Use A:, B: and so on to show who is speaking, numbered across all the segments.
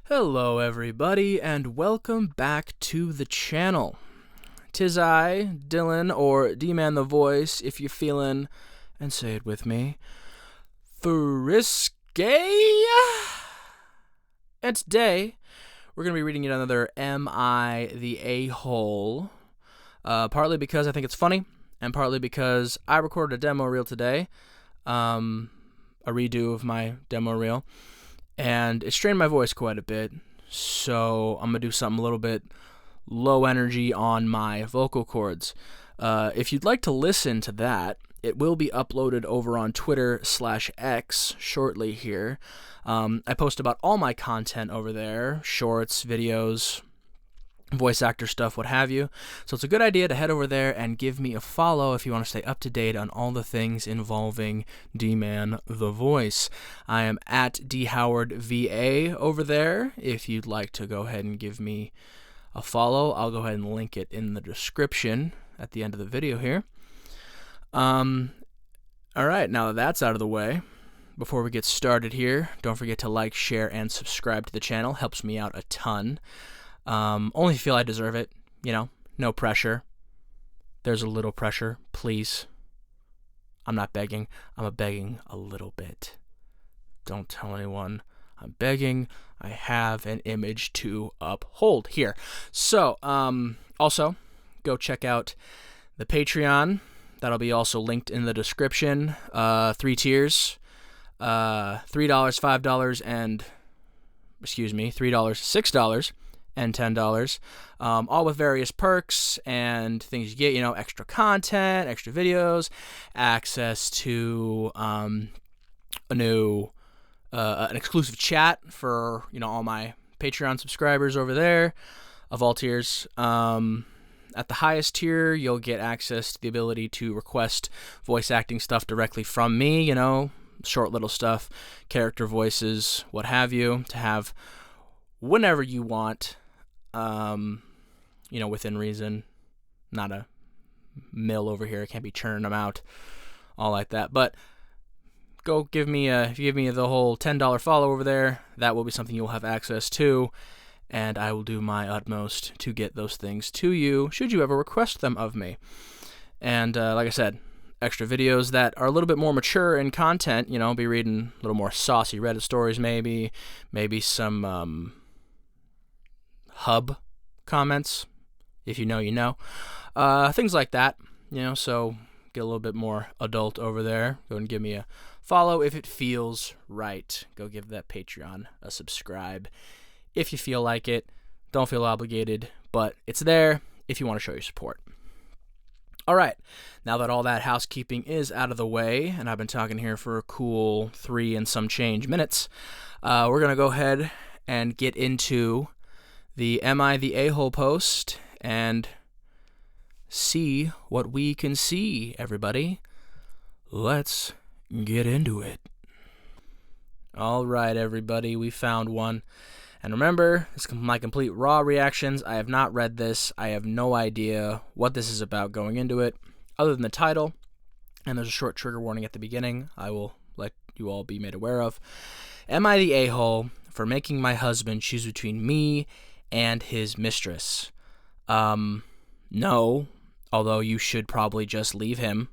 A: Hello everybody, and welcome back to the channel. 'Tis I, Dylan, or D-Man the Voice, if you're feeling, and say it with me, frisky. And today, we're going to be reading yet another Am I the A-Hole? Partly because I think it's funny, and partly because I recorded a demo reel today, a redo of my demo reel, and it strained my voice quite a bit, so I'm going to do something a little bit low energy on my vocal cords. If you'd like to listen to that, it will be uploaded over on Twitter/X shortly here. I post about all my content over there, shorts, videos, voice actor stuff, what have you. So it's a good idea to head over there and give me a follow if you want to stay up to date on all the things involving D-Man the Voice. I am at DHowardVA over there. If you'd like to go ahead and give me a follow, I'll go ahead and link it in the description at the end of the video here. Alright, now that that's out of the way, before we get started here, don't forget to like, share, and subscribe to the channel. Helps me out a ton. Only if you feel I deserve it, no pressure. There's a little pressure, please. I'm not begging, I'm begging a little bit. Don't tell anyone I'm begging. I have an image to uphold here. So, also, go check out the Patreon. That'll be also linked in the description. 3 tiers. $3, $5, and, $3, $6, and $10, all with various perks and things you get, extra content, extra videos, access to an exclusive chat for, all my Patreon subscribers over there of all tiers. At the highest tier, you'll get access to the ability to request voice acting stuff directly from me, short little stuff, character voices, what have you, to have whenever you want. Within reason, not a mill over here. I can't be churning them out, all like that. But go if you give me the whole $10 follow over there, that will be something you'll have access to, and I will do my utmost to get those things to you, should you ever request them of me. And, like I said, extra videos that are a little bit more mature in content, I'll be reading a little more saucy Reddit stories maybe some, hub comments, if you know, things like that, so get a little bit more adult over there. Go and give me a follow if it feels right. Go give that Patreon a subscribe if you feel like it. Don't feel obligated, but it's there if you want to show your support. All right, now that all that housekeeping is out of the way, and I've been talking here for a cool 3 and some change minutes, we're going to go ahead and get into the Am I the A-Hole post and see what we can see, everybody. Let's get into it. All right, everybody, we found one. And remember, it's my complete raw reactions. I have not read this. I have no idea what this is about going into it, other than the title. And there's a short trigger warning at the beginning I will let you all be made aware of. Am I the A-Hole for making my husband choose between me and his mistress? No, although you should probably just leave him.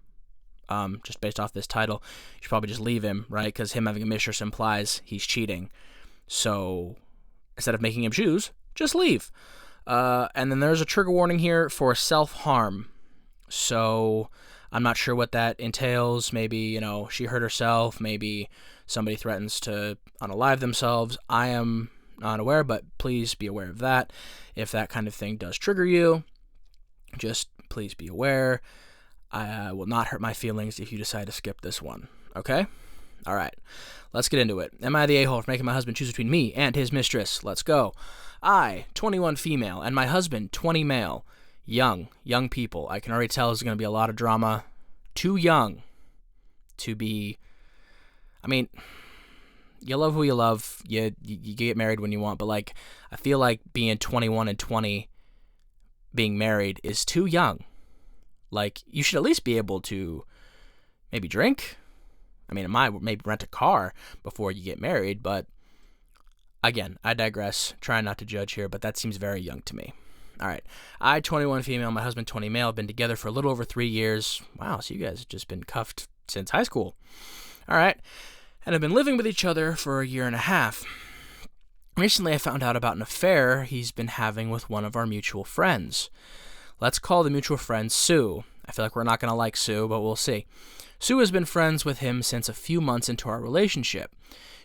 A: Just based off this title, you should probably just leave him, right? Because him having a mistress implies he's cheating. So instead of making him choose, just leave. And then there's a trigger warning here for self-harm. So I'm not sure what that entails. Maybe, she hurt herself. Maybe somebody threatens to unalive themselves. I am not aware, but please be aware of that. If that kind of thing does trigger you, just please be aware. I will not hurt my feelings if you decide to skip this one, okay? All right, let's get into it. Am I the a-hole for making my husband choose between me and his mistress? Let's go. I, 21 female, and my husband, 20 male. Young people. I can already tell there's going to be a lot of drama. Too young to be, you love who you love. You get married when you want, but I feel like being 21 and 20, being married is too young. You should at least be able to maybe drink. Maybe rent a car before you get married, but Again, I digress. Trying not to judge here, but that seems very young to me. All right. I, 21 female, my husband, 20 male, have been together for a little over 3 years. Wow, so you guys have just been cuffed since high school. All right. And have been living with each other for a year and a half. Recently, I found out about an affair he's been having with one of our mutual friends. Let's call the mutual friend Sue. I feel like we're not going to like Sue, but we'll see. Sue has been friends with him since a few months into our relationship.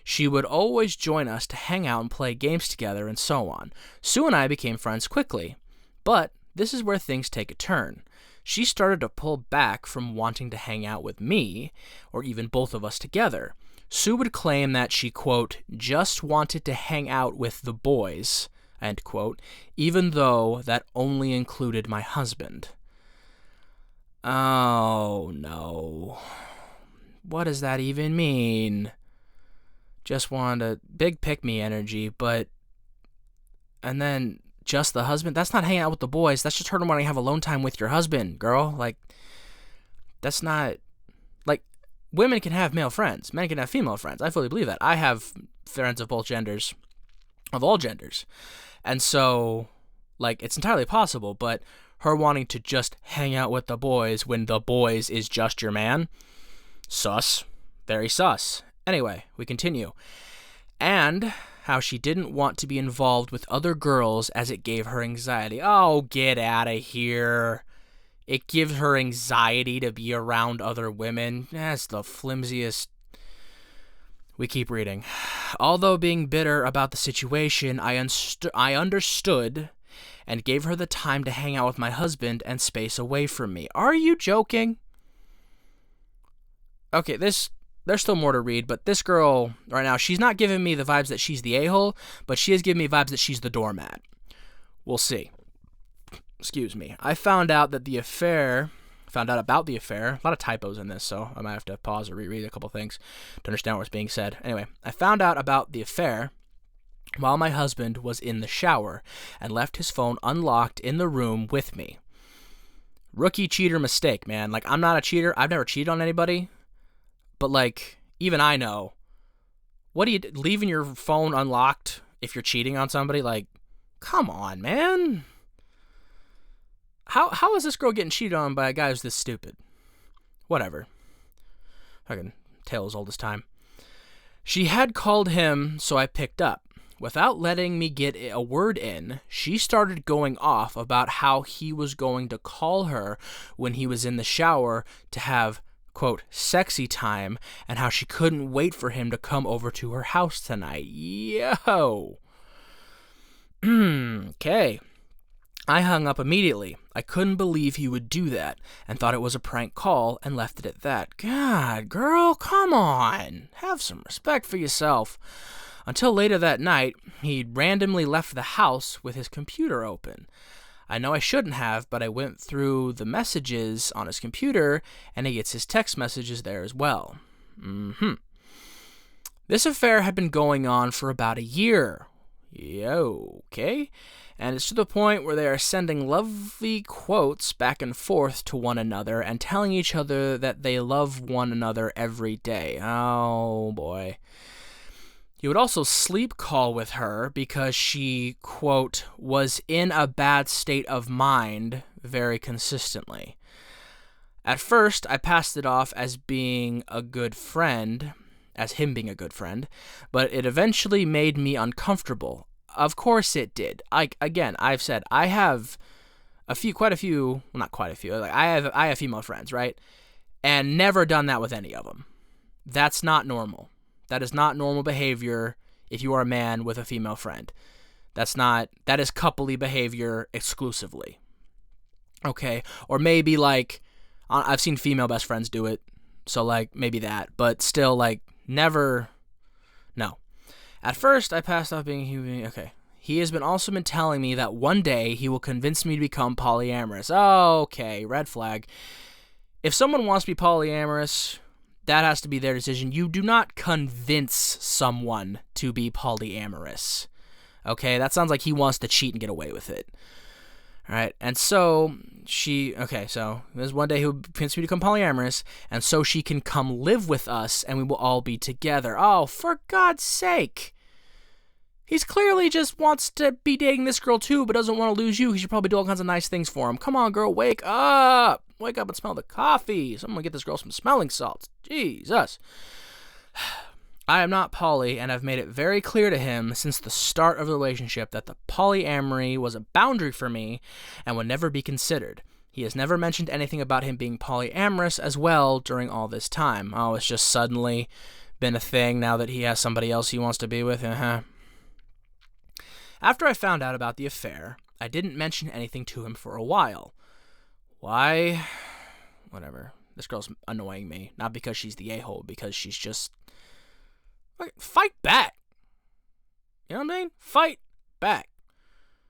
A: She would always join us to hang out and play games together and so on. Sue and I became friends quickly. But this is where things take a turn. She started to pull back from wanting to hang out with me, or even both of us together. Sue would claim that she, quote, just wanted to hang out with the boys, end quote, even though that only included my husband. Oh, no. What does that even mean? Just wanted a big pick-me energy, but... And then just the husband? That's not hanging out with the boys. That's just her wanting to have alone time with your husband, girl. Like, that's not... Like, women can have male friends. Men can have female friends. I fully believe that. I have friends of both genders, of all genders. And so, like, it's entirely possible, but her wanting to just hang out with the boys when the boys is just your man? Sus. Very sus. Anyway, we continue. And how she didn't want to be involved with other girls as it gave her anxiety. Oh, get out of here. It gives her anxiety to be around other women. That's the flimsiest. We keep reading. Although being bitter about the situation, I understood and gave her the time to hang out with my husband and space away from me. Are you joking? Okay, there's still more to read, but this girl right now, she's not giving me the vibes that she's the a-hole, but she is giving me vibes that she's the doormat. We'll see. Excuse me. I found out about the affair. A lot of typos in this, so I might have to pause or reread a couple things to understand what's being said. Anyway, I found out about the affair while my husband was in the shower and left his phone unlocked in the room with me. Rookie cheater mistake, man. Like, I'm not a cheater. I've never cheated on anybody. But, like, even I know, what do you leaving your phone unlocked if you're cheating on somebody? Like, come on, man. How is this girl getting cheated on by a guy who's this stupid? Whatever. Fucking tale as old as time. She had called him, so I picked up. Without letting me get a word in, she started going off about how he was going to call her when he was in the shower to have, quote, sexy time, and how she couldn't wait for him to come over to her house tonight. Yo. Okay. I hung up immediately. I couldn't believe he would do that and thought it was a prank call and left it at that. God, girl, come on. Have some respect for yourself. Until later that night, he'd randomly left the house with his computer open. I know I shouldn't have, but I went through the messages on his computer, and he gets his text messages there as well. This affair had been going on for about a year. Okay? And it's to the point where they are sending lovely quotes back and forth to one another and telling each other that they love one another every day. Oh, boy. He would also sleep call with her because she, quote, was in a bad state of mind very consistently. At first, I passed it off as being a good friend, as him being a good friend, but it eventually made me uncomfortable. Of course it did. I've said I have quite a few, well, not quite a few. Like I have female friends, right? And never done that with any of them. That's not normal. That is not normal behavior if you are a man with a female friend. That is coupley behavior exclusively. Okay? Or maybe like, I've seen female best friends do it, so like maybe that, but still like never, no. At first, I passed off being human. Okay. He has also been telling me that one day he will convince me to become polyamorous. Oh, okay, red flag. If someone wants to be polyamorous, that has to be their decision. You do not convince someone to be polyamorous. Okay, that sounds like he wants to cheat and get away with it. All right, and so so there's one day he will convince me to become polyamorous, and so she can come live with us, and we will all be together. Oh, for God's sake. He's clearly just wants to be dating this girl too, but doesn't want to lose you. He should probably do all kinds of nice things for him. Come on, girl, wake up. Wake up and smell the coffee. Someone get this girl some smelling salts. Jesus. I am not poly, and I've made it very clear to him since the start of the relationship that the polyamory was a boundary for me and would never be considered. He has never mentioned anything about him being polyamorous as well during all this time. Oh, it's just suddenly been a thing now that he has somebody else he wants to be with? After I found out about the affair, I didn't mention anything to him for a while. Why? Whatever. This girl's annoying me. Not because she's the a-hole, because she's just... Fight back! You know what I mean? Fight back.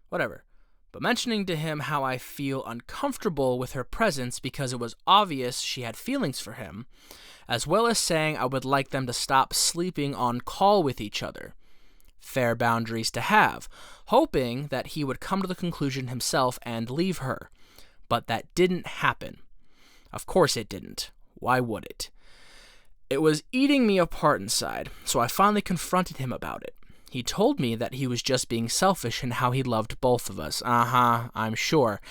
A: Whatever. But mentioning to him how I feel uncomfortable with her presence because it was obvious she had feelings for him, as well as saying I would like them to stop sleeping on call with each other. Fair boundaries to have, hoping that he would come to the conclusion himself and leave her. But that didn't happen. Of course it didn't. Why would it? It was eating me apart inside, so I finally confronted him about it. He told me that he was just being selfish in how he loved both of us. I'm sure.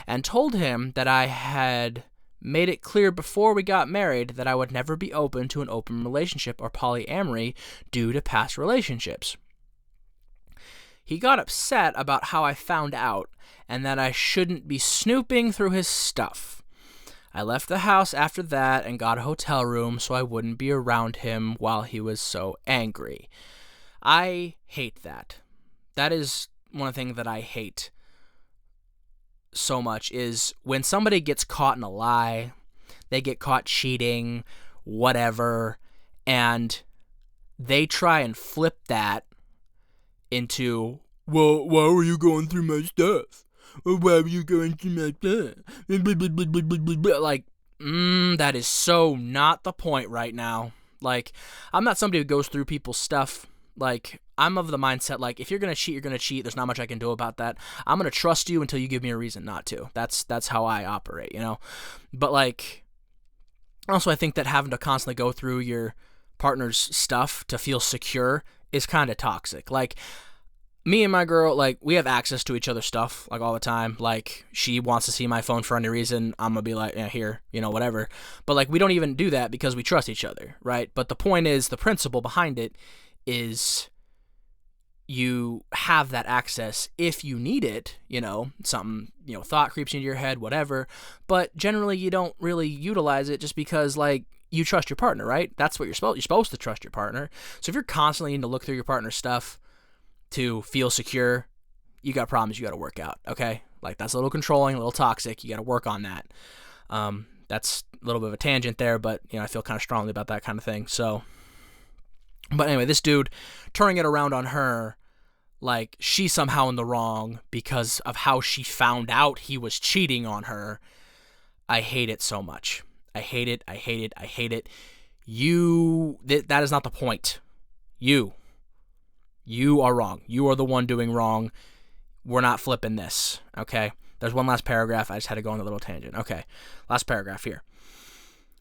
A: And told him that I had made it clear before we got married that I would never be open to an open relationship or polyamory due to past relationships. He got upset about how I found out and that I shouldn't be snooping through his stuff. I left the house after that and got a hotel room so I wouldn't be around him while he was so angry. I hate that. That is one thing that I hate so much is when somebody gets caught in a lie, they get caught cheating, whatever, and they try and flip that into, well, why were you going through my stuff? Or why were you going through my stuff? Like, that is so not the point right now. Like, I'm not somebody who goes through people's stuff. Like, I'm of the mindset, like, if you're going to cheat, you're going to cheat. There's not much I can do about that. I'm going to trust you until you give me a reason not to. That's how I operate, you know? But, like, also I think that having to constantly go through your partner's stuff to feel secure is kind of toxic. Like, me and my girl, like, we have access to each other's stuff, like, all the time. Like, she wants to see my phone for any reason, I'm gonna be like, yeah, here, you know, whatever. But, like, we don't even do that because we trust each other, right? But the point is, the principle behind it is you have that access if you need it, you know, something, you know, thought creeps into your head, whatever. But generally, you don't really utilize it just because, like, you trust your partner, right? That's what you're supposed to trust your partner. So if you're constantly needing to look through your partner's stuff to feel secure, you got problems you got to work out, okay? Like, that's a little controlling, a little toxic. You got to work on that. That's a little bit of a tangent there, but, you know, I feel kind of strongly about that kind of thing. So, but anyway, this dude turning it around on her, like she's somehow in the wrong because of how she found out he was cheating on her. I hate it so much. I hate it. I hate it. I hate it. That is not the point. You are wrong. You are the one doing wrong. We're not flipping this, okay? There's one last paragraph. I just had to go on a little tangent. Okay, last paragraph here.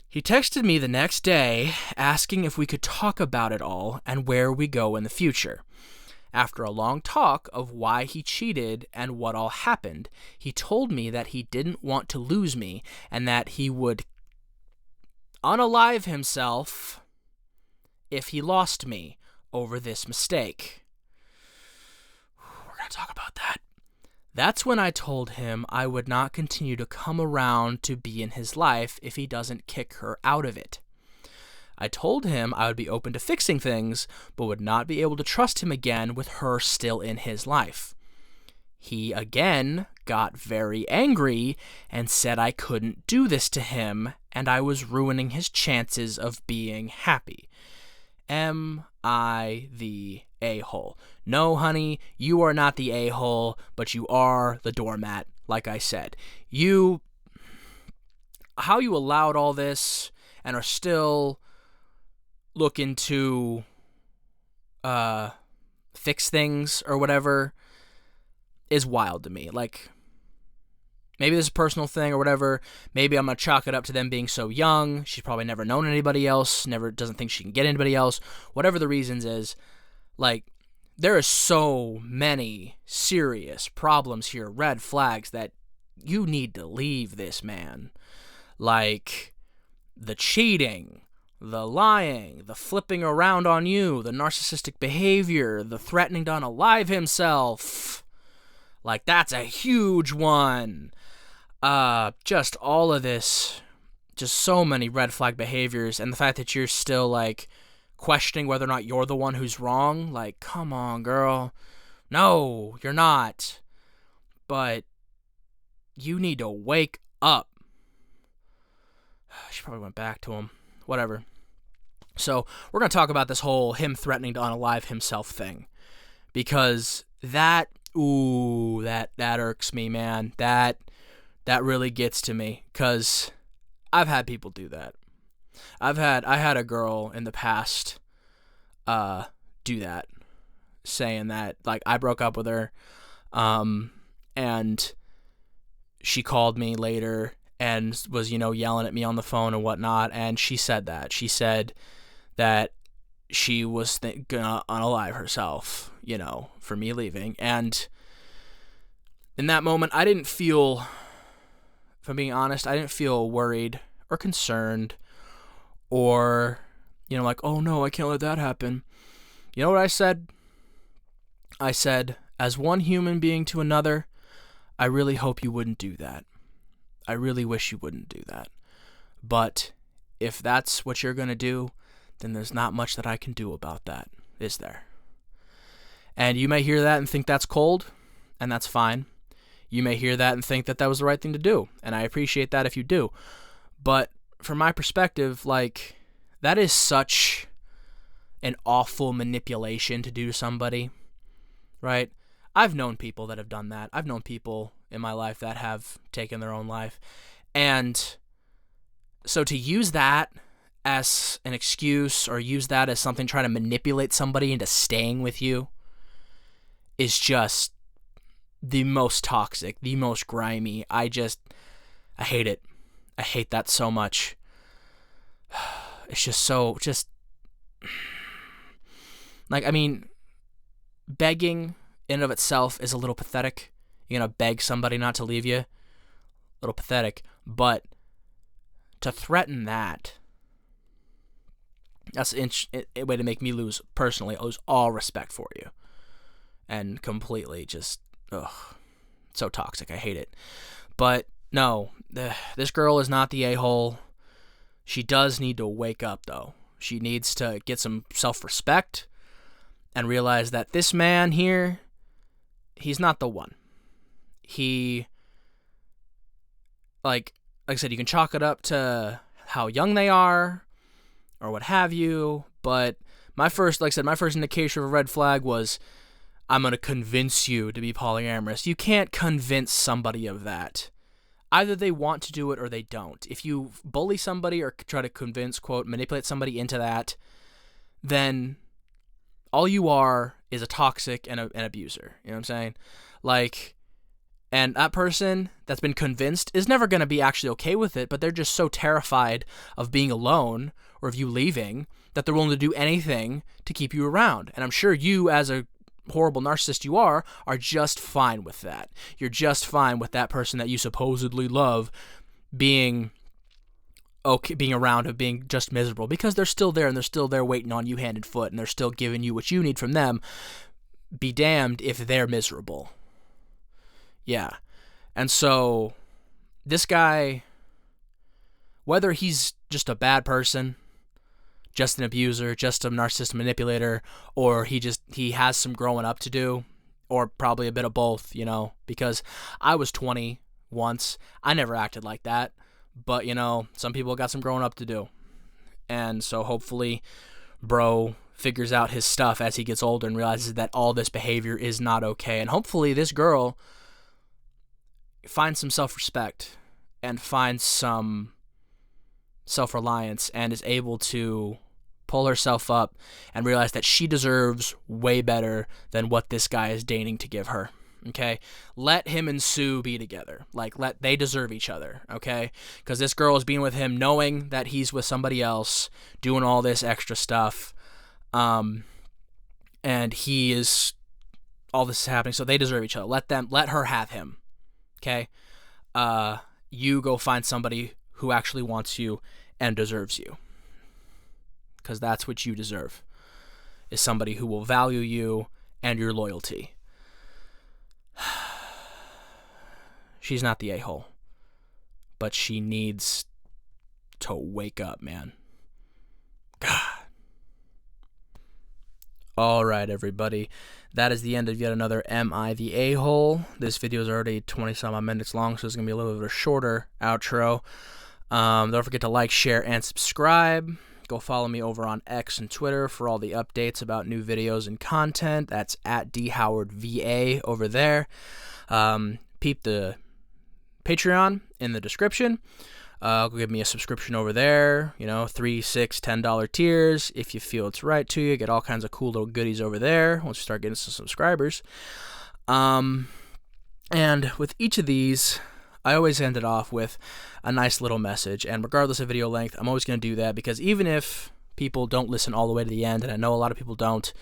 A: He texted me the next day asking if we could talk about it all and where we go in the future. After a long talk of why he cheated and what all happened, he told me that he didn't want to lose me and that he would unalive himself if he lost me over this mistake. We're going to talk about that. That's when I told him I would not continue to come around to be in his life if he doesn't kick her out of it. I told him I would be open to fixing things, but would not be able to trust him again with her still in his life. He again got very angry and said I couldn't do this to him and I was ruining his chances of being happy. Am I the a-hole? No, honey, you are not the a-hole, but you are the doormat, like I said. How you allowed all this and are still looking to fix things or whatever is wild to me. Like, maybe this is a personal thing or whatever. Maybe I'm going to chalk it up to them being so young. She's probably never known anybody else, doesn't think she can get anybody else. Whatever the reasons is, like, there are so many serious problems here, red flags, that you need to leave this man. Like the cheating, the lying, the flipping around on you, the narcissistic behavior, the threatening to unalive himself. Like, that's a huge one. Just all of this, just so many red flag behaviors, and the fact that you're still, like, questioning whether or not you're the one who's wrong. Like, come on, girl. No, you're not. But you need to wake up. She probably went back to him. Whatever. So, we're going to talk about this whole him threatening to unalive himself thing. Because that irks me, man. That really gets to me. Because I've had people do that. I had a girl in the past do that. Saying that, like, I broke up with her. And she called me later and was, yelling at me on the phone and whatnot. And she said that. She said that she was gonna unalive herself, for me leaving. And in that moment, I didn't feel, if I'm being honest, I didn't feel worried or concerned or, like, oh no, I can't let that happen. You know what I said? I said, as one human being to another, I really hope you wouldn't do that. I really wish you wouldn't do that. But if that's what you're going to do, then there's not much that I can do about that, is there? And you may hear that and think that's cold, and that's fine. You may hear that and think that that was the right thing to do, and I appreciate that if you do. But from my perspective, like, that is such an awful manipulation to do to somebody, right? I've known people that have done that. I've known people in my life that have taken their own life. And so to use that as an excuse or use that as something trying to manipulate somebody into staying with you is just the most toxic, the most grimy. I hate it. I hate that so much. It's just like, I mean, begging in and of itself is a little pathetic. You're going to beg somebody not to leave you. A little pathetic. But to threaten that, that's a way to make me lose all respect for you. And completely just, so toxic. I hate it. But no, this girl is not the a-hole. She does need to wake up, though. She needs to get some self-respect and realize that this man here, he's not the one. He, like I said, you can chalk it up to how young they are or what have you, but my first indication of a red flag was, I'm going to convince you to be polyamorous. You can't convince somebody of that. Either they want to do it or they don't. If you bully somebody or try to convince, quote, manipulate somebody into that, then all you are is a toxic and an abuser. You know what I'm saying? Like, and that person that's been convinced is never going to be actually okay with it, but they're just so terrified of being alone or of you leaving that they're willing to do anything to keep you around. And I'm sure you, as a horrible narcissist you are just fine with that. You're just fine with that person that you supposedly love being around, of being just miserable, because they're still there and they're still there waiting on you hand and foot, and they're still giving you what you need from them. Be damned if they're miserable. Yeah. And so this guy, whether he's just a bad person, just an abuser, just a narcissist manipulator, or he has some growing up to do, or probably a bit of both, because I was 20 once. I never acted like that, but some people got some growing up to do. And so hopefully bro figures out his stuff as he gets older and realizes that all this behavior is not okay. And hopefully this girl finds some self-respect and finds some self-reliance and is able to pull herself up and realize that she deserves way better than what this guy is deigning to give her. Okay? Let him and Sue be together. They deserve each other. Okay? Because this girl is being with him knowing that he's with somebody else, doing all this extra stuff. And he is all this is happening, so they deserve each other. Let her have him. Okay? You go find somebody who actually wants you and deserves you. Because that's what you deserve, is somebody who will value you and your loyalty. She's not the a-hole, but she needs to wake up, man. God. All right, everybody. That is the end of yet another Am I the A-hole? This video is already 20-some minutes long, so it's going to be a little bit of a shorter outro. Don't forget to like, share, and subscribe. Go follow me over on X and Twitter for all the updates about new videos and content. That's at DHowardVA over there. Peep the Patreon in the description. Go give me a subscription over there. $3, $6, $10 tiers. If you feel it's right to you, get all kinds of cool little goodies over there once you start getting some subscribers. And with each of these, I always end it off with a nice little message. And regardless of video length, I'm always going to do that, because even if people don't listen all the way to the end, and I know a lot of people don't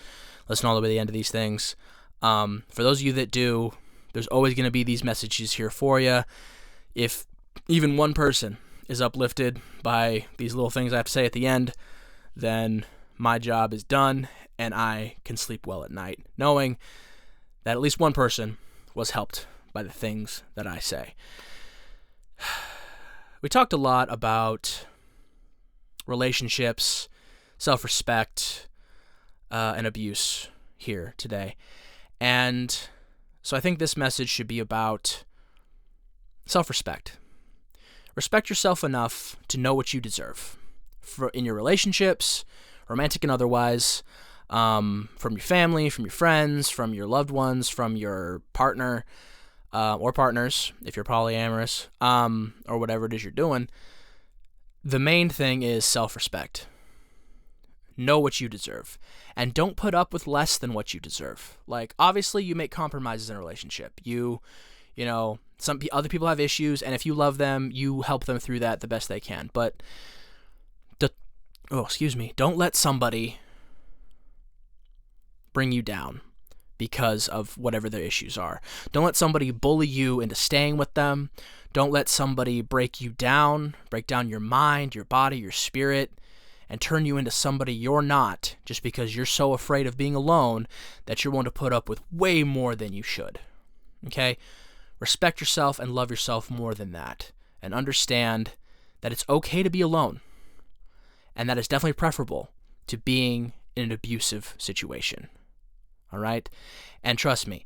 A: listen all the way to the end of these things, for those of you that do, there's always going to be these messages here for you. If even one person is uplifted by these little things I have to say at the end, then my job is done, and I can sleep well at night, knowing that at least one person was helped by the things that I say. We talked a lot about relationships, self-respect, and abuse here today. And so I think this message should be about self-respect. Respect yourself enough to know what you deserve in your relationships, romantic and otherwise, from your family, from your friends, from your loved ones, from your partner, or partners, if you're polyamorous, or whatever it is you're doing. The main thing is self-respect. Know what you deserve, and don't put up with less than what you deserve. Like, obviously, you make compromises in a relationship. Some other people have issues, and if you love them, you help them through that the best they can. But, don't let somebody bring you down because of whatever their issues are. Don't let somebody bully you into staying with them. Don't let somebody break you down, break down your mind, your body, your spirit, and turn you into somebody you're not, just because you're so afraid of being alone that you're willing to put up with way more than you should. Okay? Respect yourself and love yourself more than that. And understand that it's okay to be alone. And that is definitely preferable to being in an abusive situation. All right? And trust me,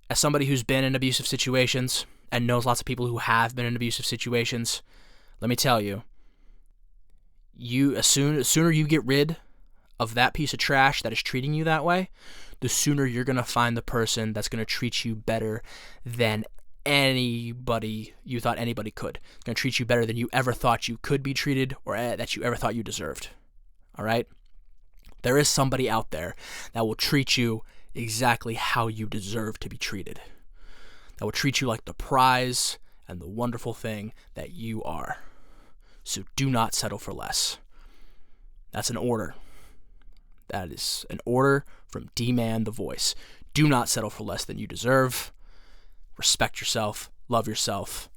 A: as somebody who's been in abusive situations and knows lots of people who have been in abusive situations, let me tell you, sooner you get rid of that piece of trash that is treating you that way, the sooner you're going to find the person that's going to treat you better than anybody you thought anybody could. Going to treat you better than you ever thought you could be treated, or that you ever thought you deserved. All right? There is somebody out there that will treat you exactly how you deserve to be treated. That will treat you like the prize and the wonderful thing that you are. So do not settle for less. That's an order. That is an order from D-Man the Voice. Do not settle for less than you deserve. Respect yourself, love yourself,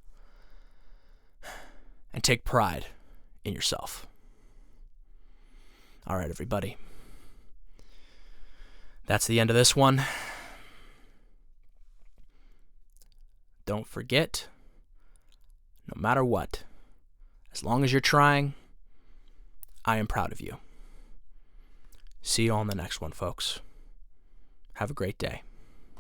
A: and take pride in yourself. All right, everybody. That's the end of this one. Don't forget, no matter what, as long as you're trying, I am proud of you. See you on the next one, folks. Have a great day.